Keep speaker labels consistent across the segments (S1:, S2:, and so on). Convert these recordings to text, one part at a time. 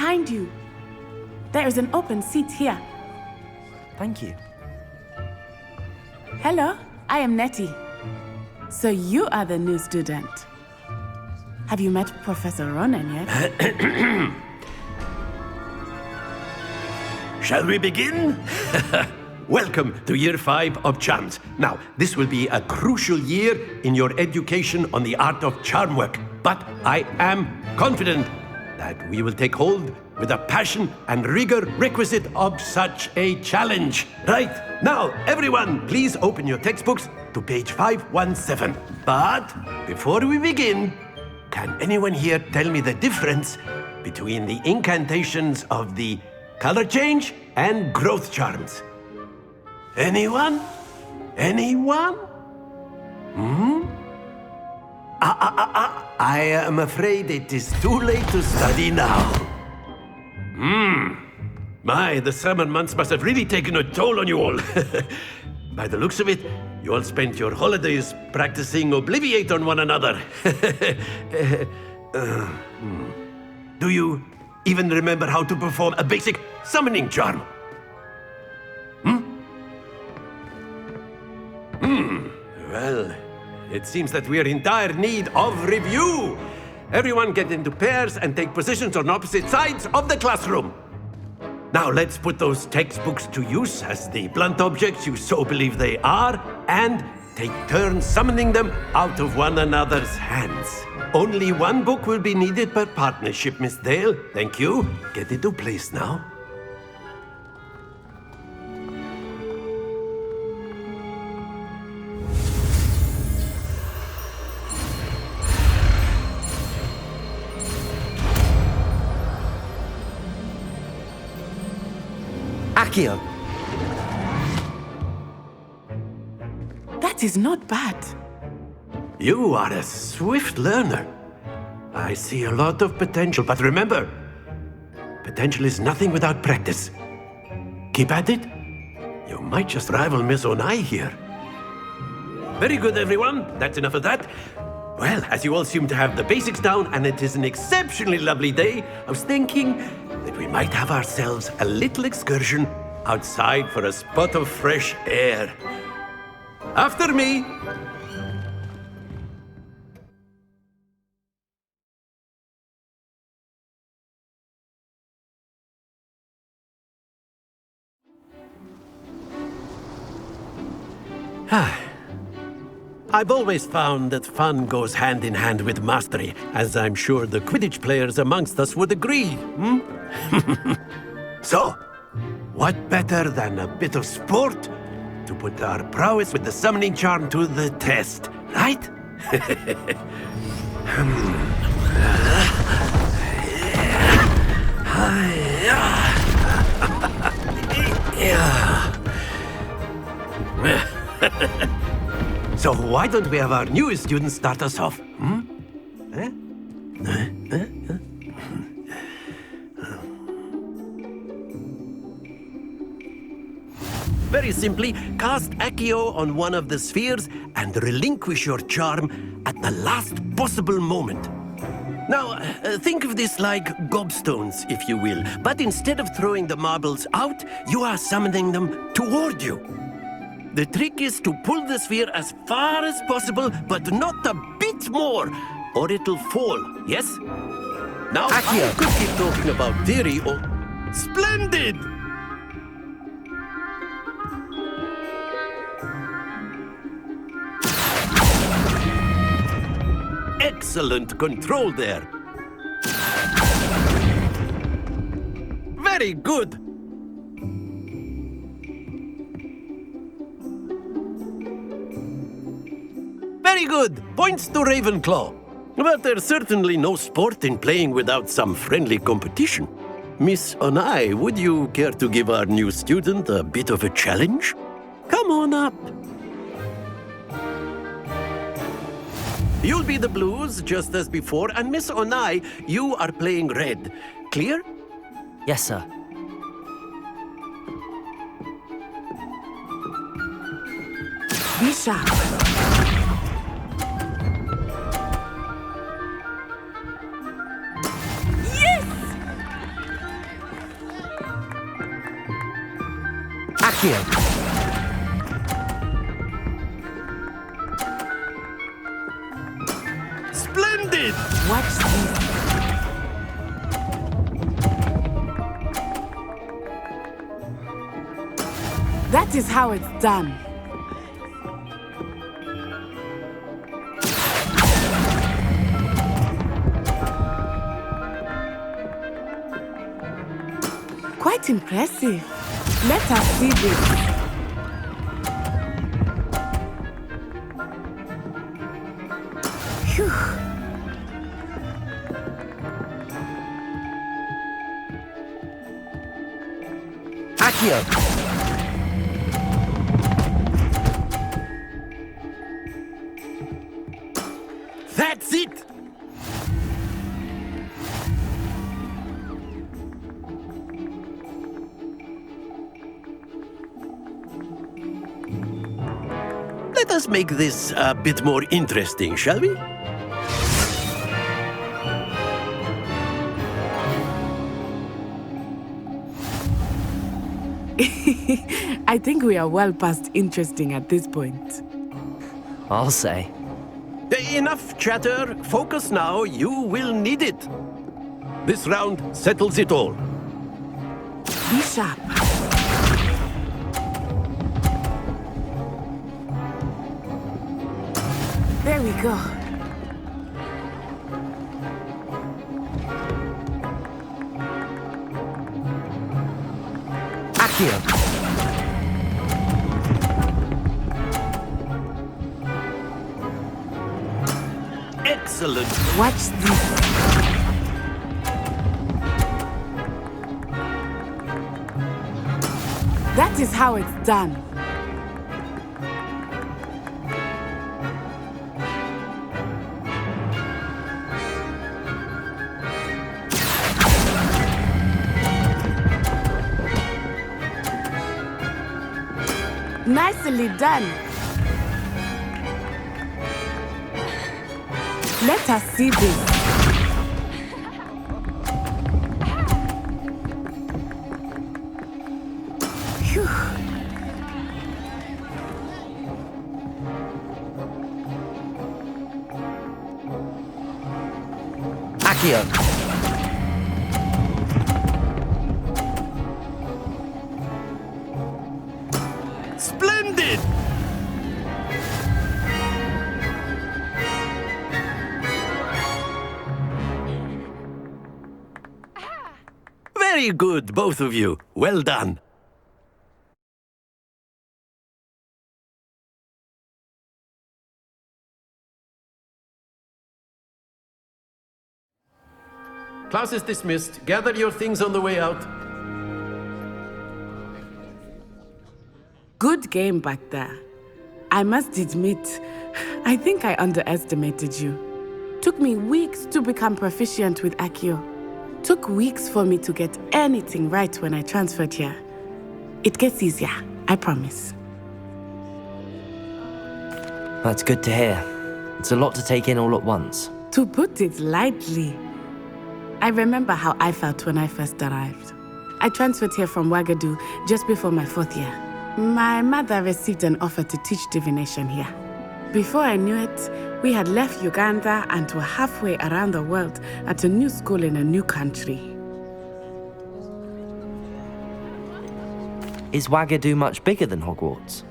S1: behind you. There is an open seat here.
S2: Thank you.
S1: Hello, I am Nettie. So you are the new student. Have you met Professor Ronen yet?
S3: Shall we begin? Welcome to Year 5 of Charms. Now, this will be a crucial year in your education on the art of charm work. But I am confident that we will take hold with the passion and rigor requisite of such a challenge. Right, now, everyone, please open your textbooks to page 517. But before we begin, can anyone here tell me the difference between the incantations of the color change and growth charms? Anyone? Anyone? I am afraid it is too late to study now. My, the summer months must have really taken a toll on you all. By the looks of it, you all spent your holidays practicing Obliviate on one another. Do you even remember how to perform a basic summoning charm? Well, it seems that we are in dire need of review. Everyone get into pairs and take positions on opposite sides of the classroom. Now let's put those textbooks to use as the blunt objects you so believe they are, and take turns summoning them out of one another's hands. Only one book will be needed per partnership, Miss Dale. Thank you. Get into place now.
S2: Accio.
S1: That is not bad.
S3: You are a swift learner. I see a lot of potential, but remember, potential is nothing without practice. Keep at it. You might just rival Miss Onai here. Very good, everyone. That's enough of that. Well, as you all seem to have the basics down, and it is an exceptionally lovely day, I was thinking that we might have ourselves a little excursion outside for a spot of fresh air. After me. I've always found that fun goes hand in hand with mastery, as I'm sure the Quidditch players amongst us would agree. So, what better than a bit of sport to put our prowess with the summoning charm to the test, right? So why don't we have our newest student start us off? Very simply, cast Accio on one of the spheres and relinquish your charm at the last possible moment. Now, think of this like gobstones, if you will, but instead of throwing the marbles out, you are summoning them toward you. The trick is to pull the sphere as far as possible, but not a bit more, or it'll fall, yes? Now,
S2: Accio.
S3: I could keep talking about theory or... Splendid! Excellent control there. Very good. Very good. Points to Ravenclaw. But there's certainly no sport in playing without some friendly competition. Miss Onai, would you care to give our new student a bit of a challenge? Come on up. You'll be the blues, just as before, and Miss Onai, you are playing red. Clear?
S2: Yes, sir.
S1: Be sharp.
S2: Accio.
S3: Splendid!
S1: Watch this. That is how it's done. Quite impressive. Let us see this. Phew.
S2: Accio.
S3: That's it! Let us make this a bit more interesting, shall we?
S1: I think we are well past interesting at this point.
S2: I'll say.
S3: Enough chatter. Focus now. You will need it. This round settles it all.
S1: Be sharp. There we go.
S2: Accio.
S3: Excellent.
S1: Watch this. That is how it's done. Nicely done. Let us see this. Phew.
S2: Accio.
S3: Splendid! Very good, both of you. Well done. Class is dismissed. Gather your things on the way out.
S1: Good game back there. I must admit, I think I underestimated you. Took me weeks to become proficient with Accio. Took weeks for me to get anything right when I transferred here. It gets easier, I promise.
S2: That's good to hear. It's a lot to take in all at once.
S1: To put it lightly, I remember how I felt when I first arrived. I transferred here from Ouagadougou just before my 4th year. My mother received an offer to teach divination here. Before I knew it, we had left Uganda and were halfway around the world at a new school in a new country.
S2: Is Ouagadougou much bigger than Hogwarts?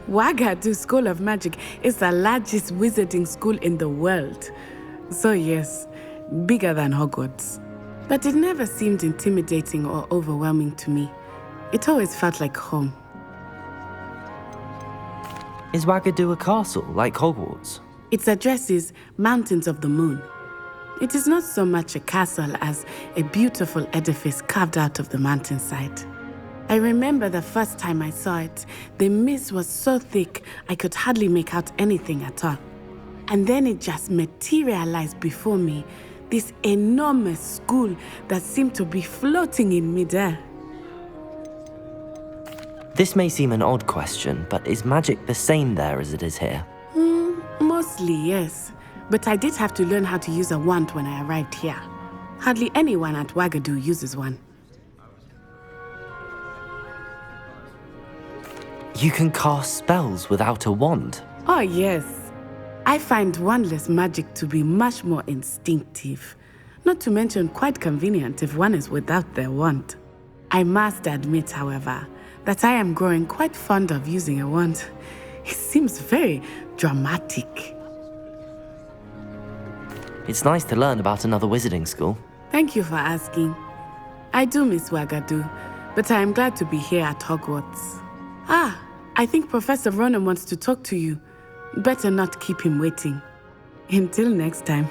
S1: Ouagadougou School of Magic is the largest wizarding school in the world. So yes, bigger than Hogwarts. But it never seemed intimidating or overwhelming to me. It always felt like home.
S2: Is Ouagadougou a castle, like Hogwarts?
S1: Its address is Mountains of the Moon. It is not so much a castle as a beautiful edifice carved out of the mountainside. I remember the first time I saw it, the mist was so thick I could hardly make out anything at all. And then it just materialized before me, this enormous school that seemed to be floating in midair.
S2: This may seem an odd question, but is magic the same there as it is here?
S1: Mostly, yes. But I did have to learn how to use a wand when I arrived here. Hardly anyone at Ouagadougou uses one.
S2: You can cast spells without a wand.
S1: Oh, yes. I find wandless magic to be much more instinctive. Not to mention quite convenient if one is without their wand. I must admit, however, that I am growing quite fond of using a wand. It seems very dramatic.
S2: It's nice to learn about another wizarding school.
S1: Thank you for asking. I do miss Wagadu, but I am glad to be here at Hogwarts. I think Professor Ronen wants to talk to you. Better not keep him waiting. Until next time.